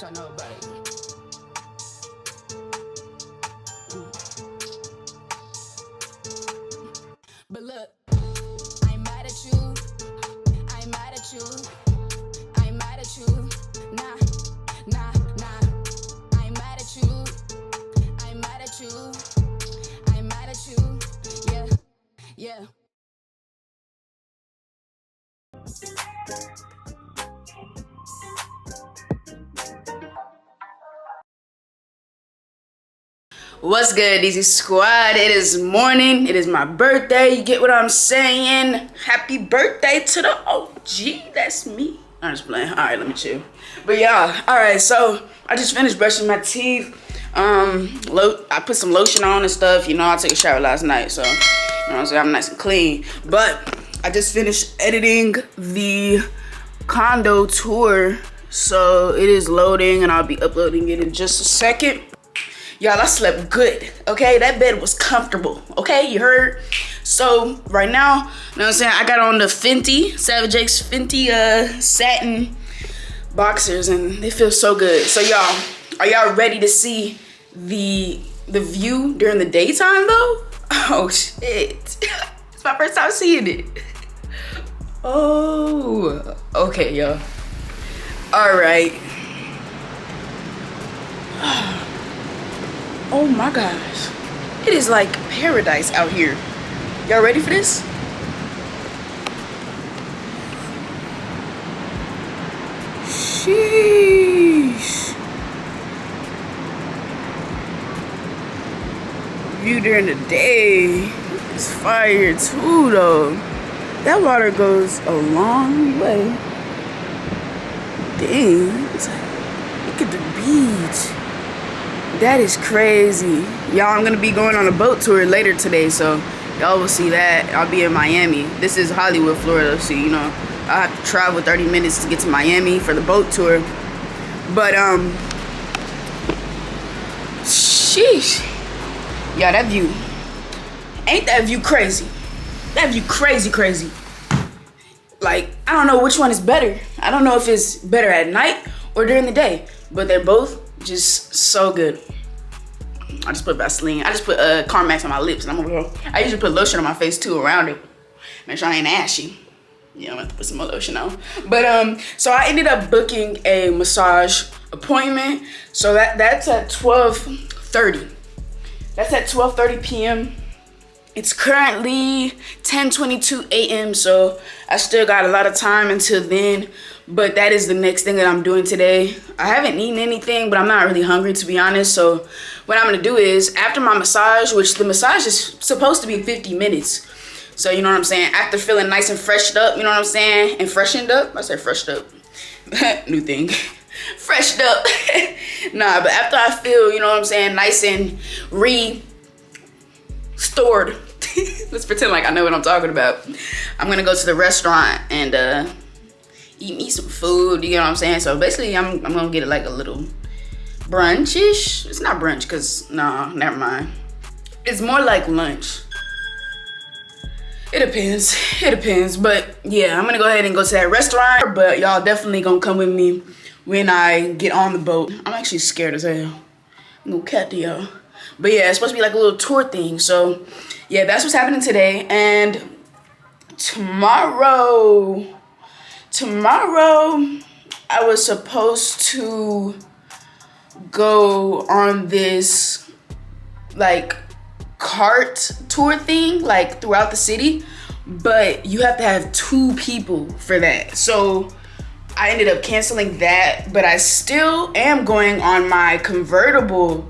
what y'all know about it. But look, I ain't mad at you. I ain't mad at you. I ain't mad at you. Nah, nah, nah. I ain't mad at you. I ain't mad at you. I ain't mad at you. Yeah, yeah. What's good, DEEZY squad? It is morning. It is my birthday. You get what I'm saying? Happy birthday to the OG. That's me. I'm just playing. All right, let me chill. But yeah, all right. So I just finished brushing my teeth. I put some lotion on and stuff. You know, I took a shower last night, so you know what I'm saying, I'm nice and clean. But I just finished editing the condo tour, so it is loading, and I'll be uploading it in just a second. Y'all, I slept good, okay? That bed was comfortable, okay? You heard? So, right now, you know what I'm saying? I got on the Fenty, Savage X Fenty satin boxers, and they feel so good. So, y'all, are y'all ready to see the view during the daytime, though? Oh, shit. It's my first time seeing it. Oh, okay, y'all. All right. Oh my gosh, it is like paradise out here. Y'all ready for this? Sheesh. View during the day is fire too though. That water goes a long way. Dang, it's like, look at the beach. That is crazy. Y'all, I'm gonna be going on a boat tour later today, so y'all will see that. I'll be in Miami. This is Hollywood, Florida, so you know, I have to travel 30 minutes to get to Miami for the boat tour. But, sheesh. Yeah, that view. Ain't that view crazy? That view crazy, crazy. Like, I don't know which one is better. I don't know if it's better at night or during the day, but they're both just so good. I just put Vaseline. I just put Carmex on my lips, and I usually put lotion on my face too around it. Make sure I ain't ashy. Yeah, I'm gonna have to put some more lotion on. But so I ended up booking a massage appointment. So that's at 12:30. That's at 12:30 p.m. It's currently 10:22 a.m. So I still got a lot of time until then. But that is the next thing that I'm doing today. I haven't eaten anything, but I'm not really hungry, to be honest. So what I'm gonna do is, after my massage, which the massage is supposed to be 50 minutes. So you know what I'm saying? After feeling nice and freshed up, you know what I'm saying? And freshened up, I said freshed up. New thing. Freshed up. Nah, but after I feel, you know what I'm saying, nice and restored. Let's pretend like I know what I'm talking about. I'm gonna go to the restaurant and eat me some food, you know what I'm saying? So basically, I'm gonna get it like a little brunch-ish. It's not brunch, cause no, never mind. It's more like lunch. It depends, it depends. But yeah, I'm gonna go ahead and go to that restaurant. But y'all definitely gonna come with me when I get on the boat. I'm actually scared as hell. I'm gonna cat to y'all. But yeah, it's supposed to be like a little tour thing. So yeah, that's what's happening today. And tomorrow, I was supposed to go on this like cart tour thing, like throughout the city, but you have to have 2 people for that. So I ended up canceling that, but I still am going on my convertible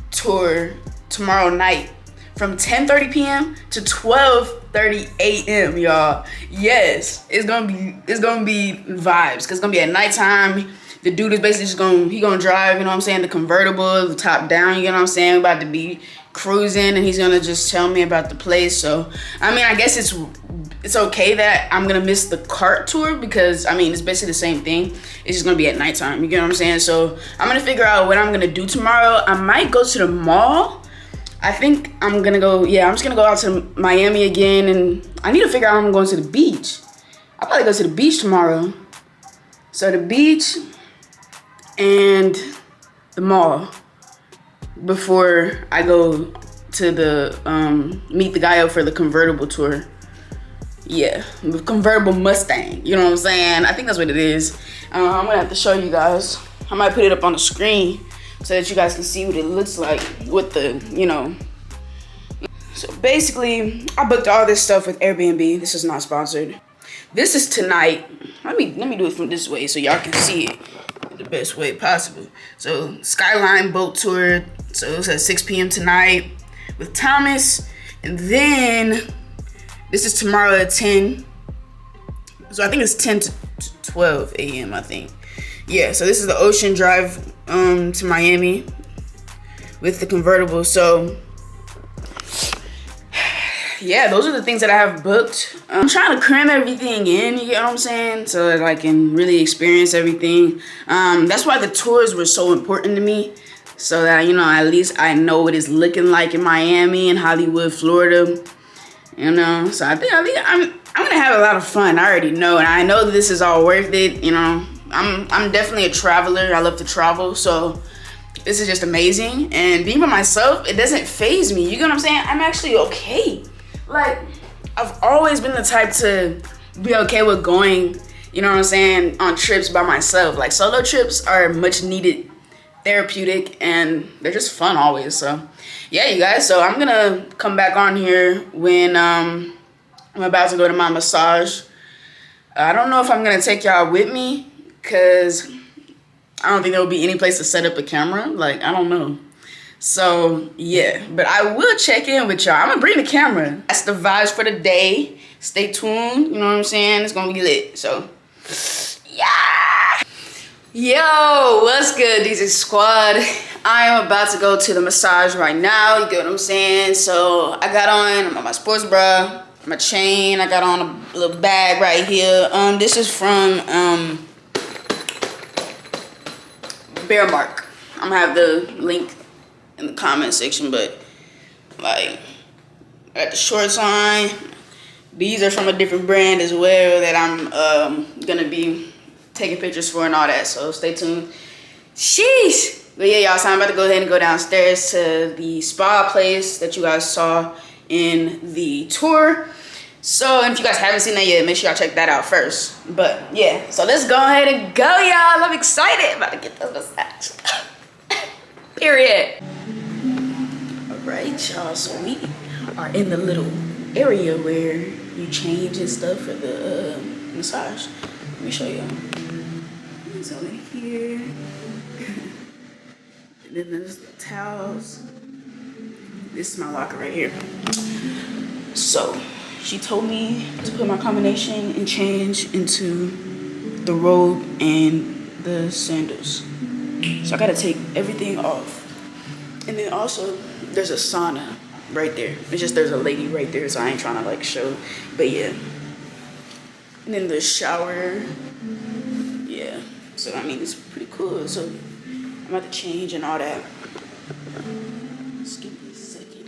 tour tomorrow night from 10:30 p.m. to 12:30 a.m. y'all. Yes, it's gonna be vibes, cause it's gonna be at nighttime. The dude is basically just gonna drive, you know what I'm saying, the convertible, the top down, you know what I'm saying, about to be cruising, and he's gonna just tell me about the place. So I mean, I guess it's okay that I'm gonna miss the cart tour, because I mean, it's basically the same thing. It's just gonna be at nighttime, you get what I'm saying? So I'm gonna figure out what I'm gonna do tomorrow. I might go to the mall. I think I'm gonna go, yeah, I'm just gonna go out to Miami again, and I need to figure out how I'm going to the beach. I'll probably go to the beach tomorrow. So the beach, and the mall before I go to the meet the guy up for the convertible tour. Yeah, the convertible Mustang, you know what I'm saying? I think that's what it is. I'm gonna have to show you guys. I might put it up on the screen so that you guys can see what it looks like with the, you know. So basically, I booked all this stuff with Airbnb. This is not sponsored. This is tonight. Let me do it from this way so y'all can see it the best way possible. So Skyline boat tour. So it's at 6 p.m. tonight with Thomas, and then this is tomorrow at 10. So I think it's 10 to 12 a.m. I think. Yeah. So this is the ocean drive to Miami with the convertible. So yeah, those are the things that I have booked. I'm trying to cram everything in, you get what I'm saying? So that I can really experience everything. That's why the tours were so important to me. So that, you know, at least I know what it's looking like in Miami and Hollywood, Florida. You know, so I think I'm gonna have a lot of fun. I already know, and I know that this is all worth it. You know, I'm definitely a traveler. I love to travel, so this is just amazing. And being by myself, it doesn't faze me. You get what I'm saying? I'm actually okay. Like, I've always been the type to be okay with going, you know what I'm saying, on trips by myself. Like, solo trips are much needed, therapeutic, and they're just fun always. So yeah, you guys, so I'm gonna come back on here when I'm about to go to my massage. I don't know if I'm gonna take y'all with me, because I don't think there will be any place to set up a camera. Like, I don't know. So yeah, but I will check in with y'all. I'm gonna bring the camera. That's the vibes for the day. Stay tuned, you know what I'm saying? It's gonna be lit, so yeah. Yo, what's good, DEEZY squad? I am about to go to the massage right now, you get what I'm saying? So I got on my sports bra, my chain, I got on a little bag right here. This is from Bearmark. I'm gonna have the link in the comment section, but like, I got the shorts on. These are from a different brand as well that I'm gonna be taking pictures for and all that, so stay tuned. Sheesh. But yeah, y'all, so I'm about to go ahead and go downstairs to the spa place that you guys saw in the tour. So, and if you guys haven't seen that yet, make sure y'all check that out first. But yeah, so let's go ahead and go, y'all. I'm excited about to get this massage. Period. All right, y'all, so we are in the little area where you change and stuff for the massage. Let me show y'all. It's over here. And then there's the towels. This is my locker right here. So she told me to put my combination and change into the robe and the sandals. So I gotta take everything off. And then also there's a sauna right there. It's just there's a lady right there, so I ain't trying to like show. But yeah. And then the shower. Yeah. So I mean, it's pretty cool. So I'm about to change and all that. Just give me a second.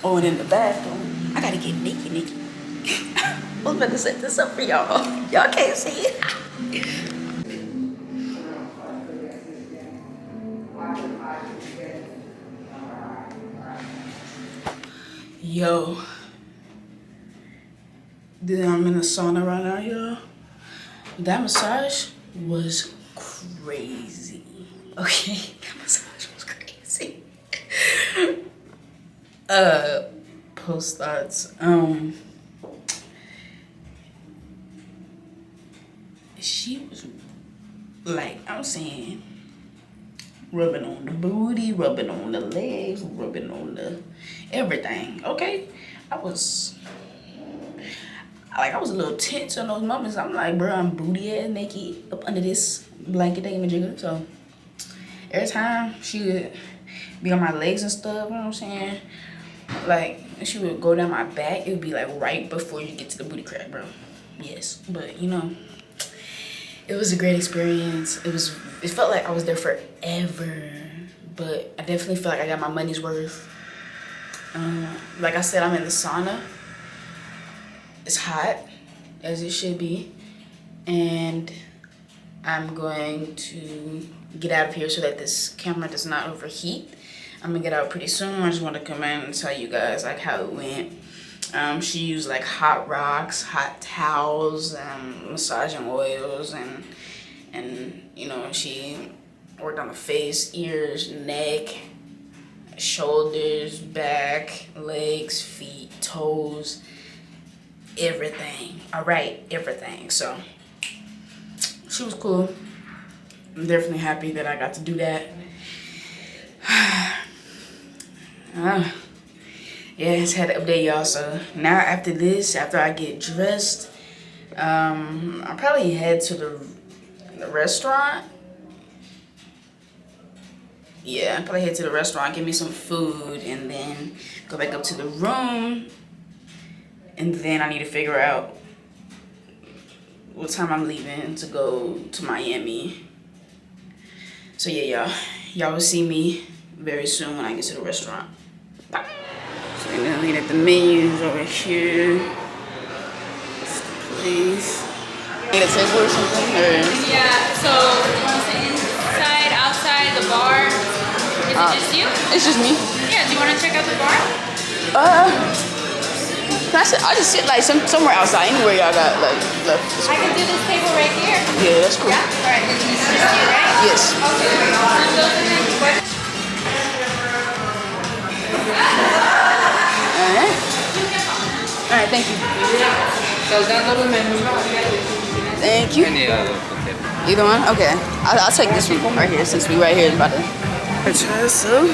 Oh, and in the bathroom, I gotta get naked. I was about to set this up for y'all. Y'all can't see it. Yo. Then I'm in the sauna right now, y'all. That massage was crazy. Okay, that massage was crazy. Post thoughts. She was like, I'm saying, rubbing on the booty, rubbing on the legs, rubbing on the everything. Okay, I was a little tense in those moments. I'm like, bro, I'm booty ass naked up under this blanket they gave me jiggle. So every time she would be on my legs and stuff, you know what I'm saying? Like, she would go down my back. It would be like right before you get to the booty crack, bro. Yes, but you know, it was a great experience. It felt like I was there forever, but I definitely feel like I got my money's worth. Like I said, I'm in the sauna. It's hot, as it should be. and I'm going to get out of here so that this camera does not overheat. I'm gonna get out pretty soon. I just want to come in and tell you guys like how it went. She used like hot rocks, hot towels, massaging oils, and you know, she worked on the face, ears, neck, shoulders, back, legs, feet, toes, everything. All right, everything. So she was cool. I'm definitely happy that I got to do that. Yeah, I just had to update y'all. So now after this, after I get dressed, I'll probably head to the restaurant. Yeah, I'll probably head to the restaurant, get me some food, and then go back up to the room. And then I need to figure out what time I'm leaving to go to Miami. So yeah, y'all will see me very soon when I get to the restaurant. Bye. So we're gonna look at the menus over here. Please. Need a table or something? Or? Yeah, so you want to sit inside, outside, the bar? Is it just you? It's just me. Yeah, do you want to check out the bar? Can I sit? I'll just sit like somewhere outside, anywhere y'all got like left. I can do this table right here. Yeah, that's cool. Yeah? Alright, this is just you, right? Yes. Okay. Alright, thank you. Thank you. Either one? Okay. I'll take this one right here since we right here about to. So,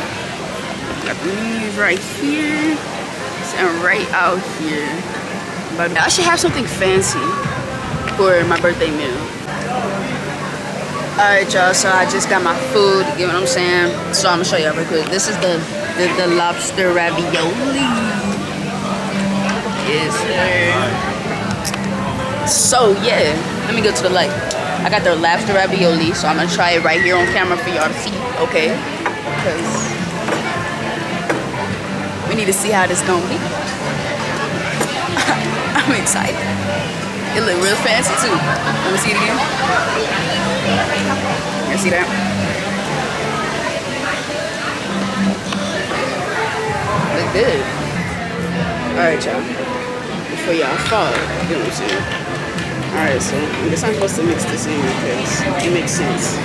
got the menus right here. And right out here. But I should have something fancy for my birthday meal. Alright y'all, so I just got my food, you know what I'm saying? So I'm gonna show y'all real quick. This is the lobster ravioli. Yes, sir. So yeah, let me go to the light. I got the lobster ravioli, so I'm gonna try it right here on camera for y'all to see, okay? Because we need to see how this gonna be. I'm excited. It look real fancy too. Let me see it again. You see that? Look good. Alright y'all. Before y'all fall, you know what I'm saying? Alright, so I guess I'm supposed to mix this in because it makes sense.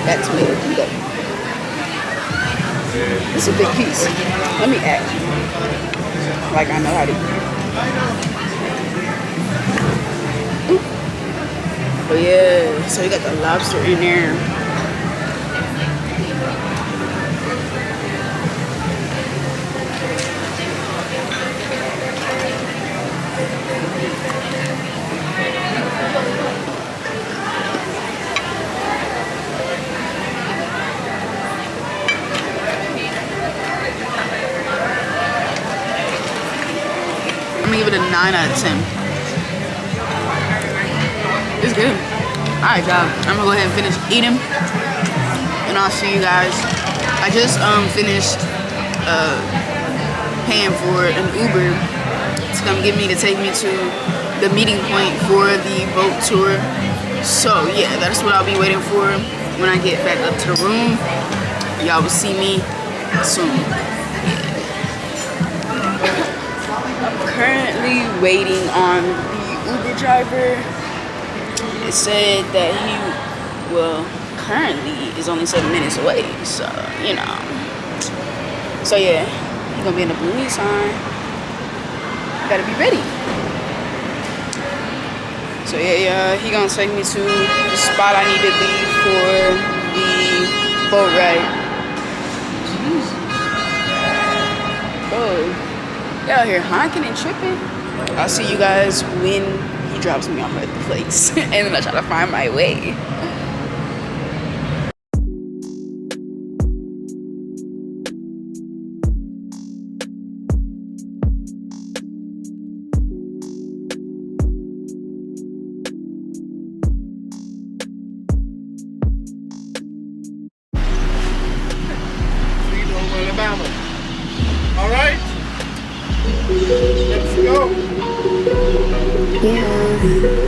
That's me. Look. This is a big piece. Let me act like I know how to eat. Oh yeah, so you got the lobster in there. I'm gonna give it a 9 out of 10. It's good. Alright y'all, I'm gonna go ahead and finish eating and I'll see you guys. I just finished paying for an Uber to come get me to take me to the meeting point for the boat tour. So yeah, that's what I'll be waiting for when I get back up to the room. Y'all will see me soon. Currently waiting on the Uber driver. It said that he, well, currently is only 7 minutes away, so, you know. So yeah, he's gonna be in the blue sign. Gotta be ready. So yeah, he gonna take me to the spot I need to be for the boat ride. Jeez. Oh. Y'all out here honking and tripping. I'll see you guys when he drops me off at the place. And then I try to find my way. Yeah.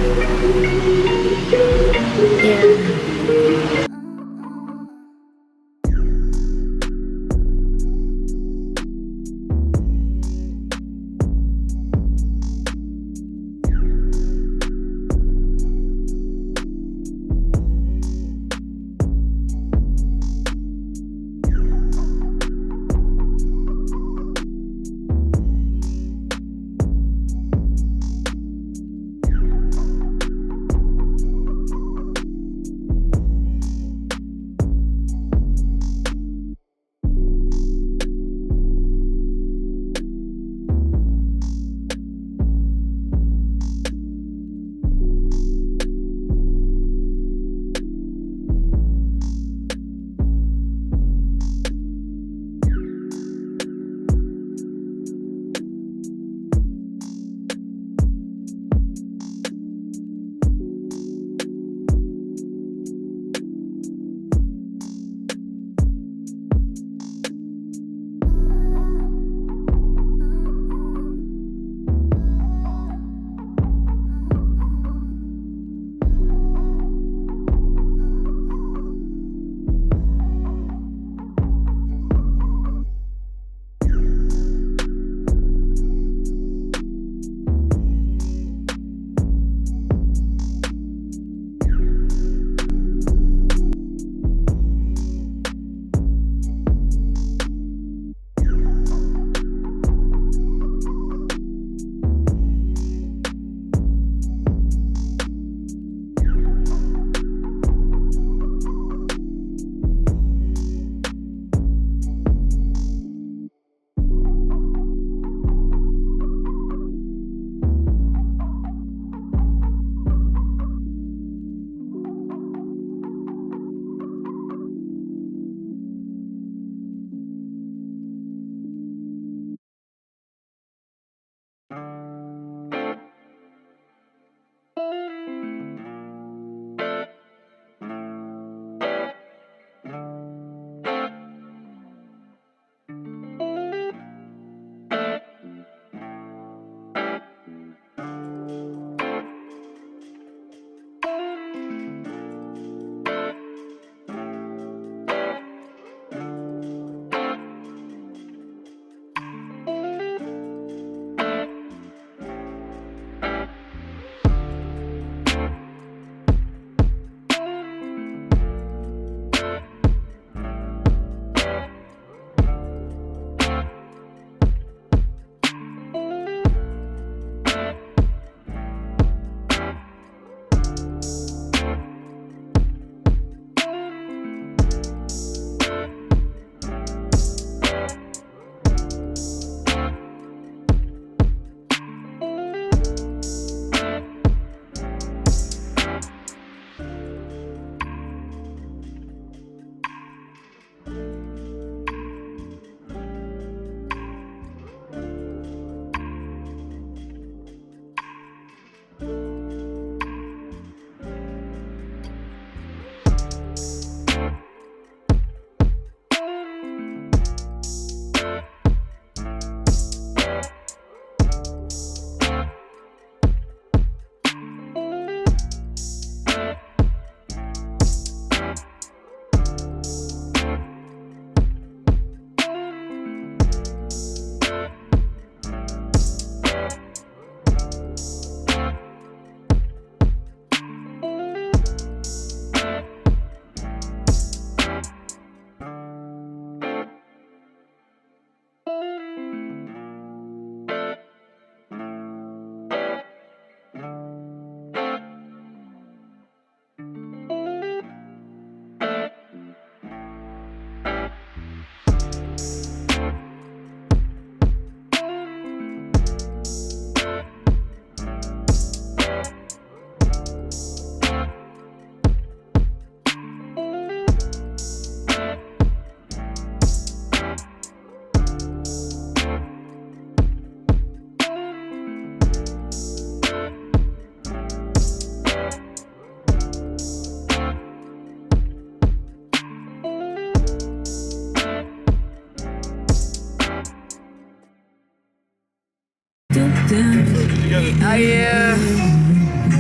Oh yeah.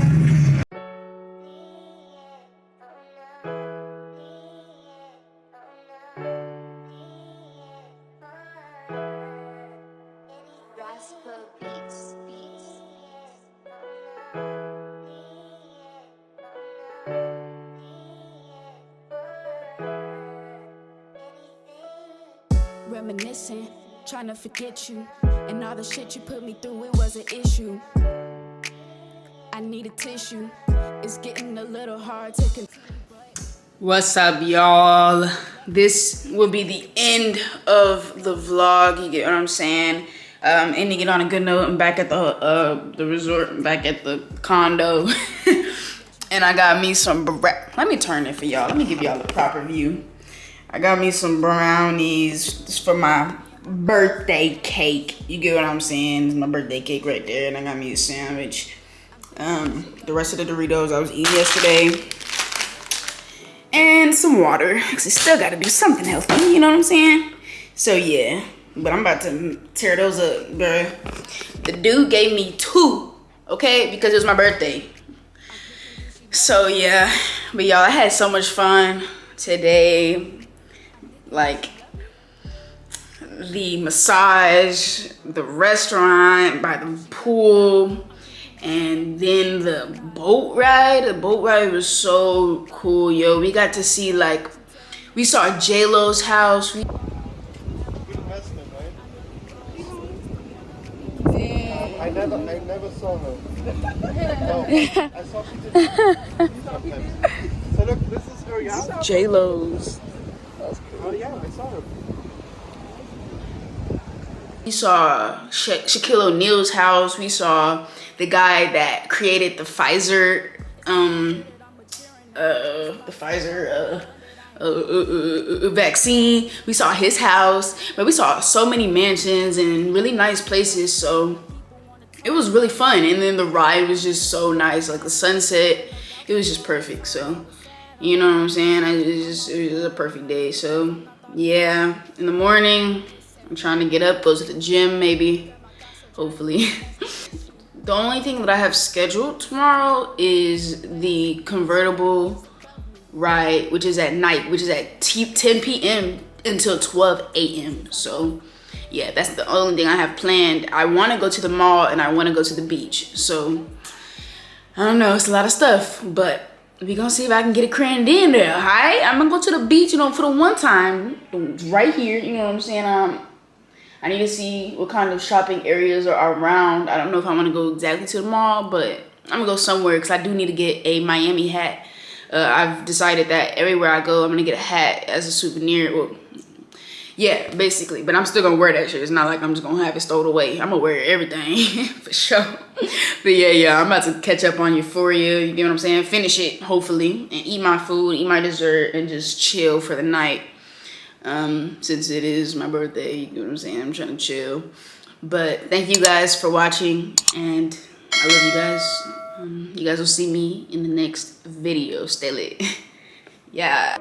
reminiscing, trying to forget you. And all the shit you put me through, it was an issue. I need a tissue. It's getting a little hard to What's up, y'all? This will be the end of the vlog. You get what I'm saying? Ending it on a good note. I'm back at the resort, back at the condo. And I got me some, let me turn it for y'all. Let me give y'all the proper view. I got me some brownies. This is for my birthday cake. You get what I'm saying? It's my birthday cake right there. And I got me a sandwich. The rest of the Doritos I was eating yesterday. And some water, because I still gotta do something healthy, you know what I'm saying? So yeah, but I'm about to tear those up, bruh. The dude gave me 2, okay? Because it was my birthday. So yeah, but y'all, I had so much fun today. Like, the massage, the restaurant, by the pool, and then the boat ride. The boat ride was so cool, yo. We got to see, like, we saw J-Lo's house. Good investment, right? I never saw her. No, I saw she did sometimes. So look, this is her house. J-Lo's. Oh yeah, I saw her. We saw Shaquille O'Neal's house. We saw the guy that created the Pfizer, vaccine. We saw his house, but we saw so many mansions and really nice places. So it was really fun. And then the ride was just so nice. Like the sunset, it was just perfect. So, you know what I'm saying? It was a perfect day. So yeah, in the morning, I'm trying to get up, go to the gym maybe, hopefully. The only thing that I have scheduled tomorrow is the convertible ride, which is at night, which is at 10 p.m. until 12 a.m. So yeah, that's the only thing I have planned. I want to go to the mall and I want to go to the beach. So I don't know, it's a lot of stuff, but we gonna see if I can get it crammed in there, all right? I'm gonna go to the beach, you know, for the one time, right here, you know what I'm saying? I need to see what kind of shopping areas are around. I don't know if I want to go exactly to the mall, but I'm gonna go somewhere because I do need to get a Miami hat. I've decided that everywhere I go, I'm gonna get a hat as a souvenir. Well, yeah, basically, but I'm still gonna wear that shit. It's not like I'm just gonna have it stowed away. I'm gonna wear everything for sure. But yeah, I'm about to catch up on Euphoria. You get what I'm saying? Finish it, hopefully, and eat my food, eat my dessert, and just chill for the night. Since it is my birthday, you know what I'm saying? I'm trying to chill. But thank you guys for watching, and I love you guys. You guys will see me in the next video. Stay lit. Yeah.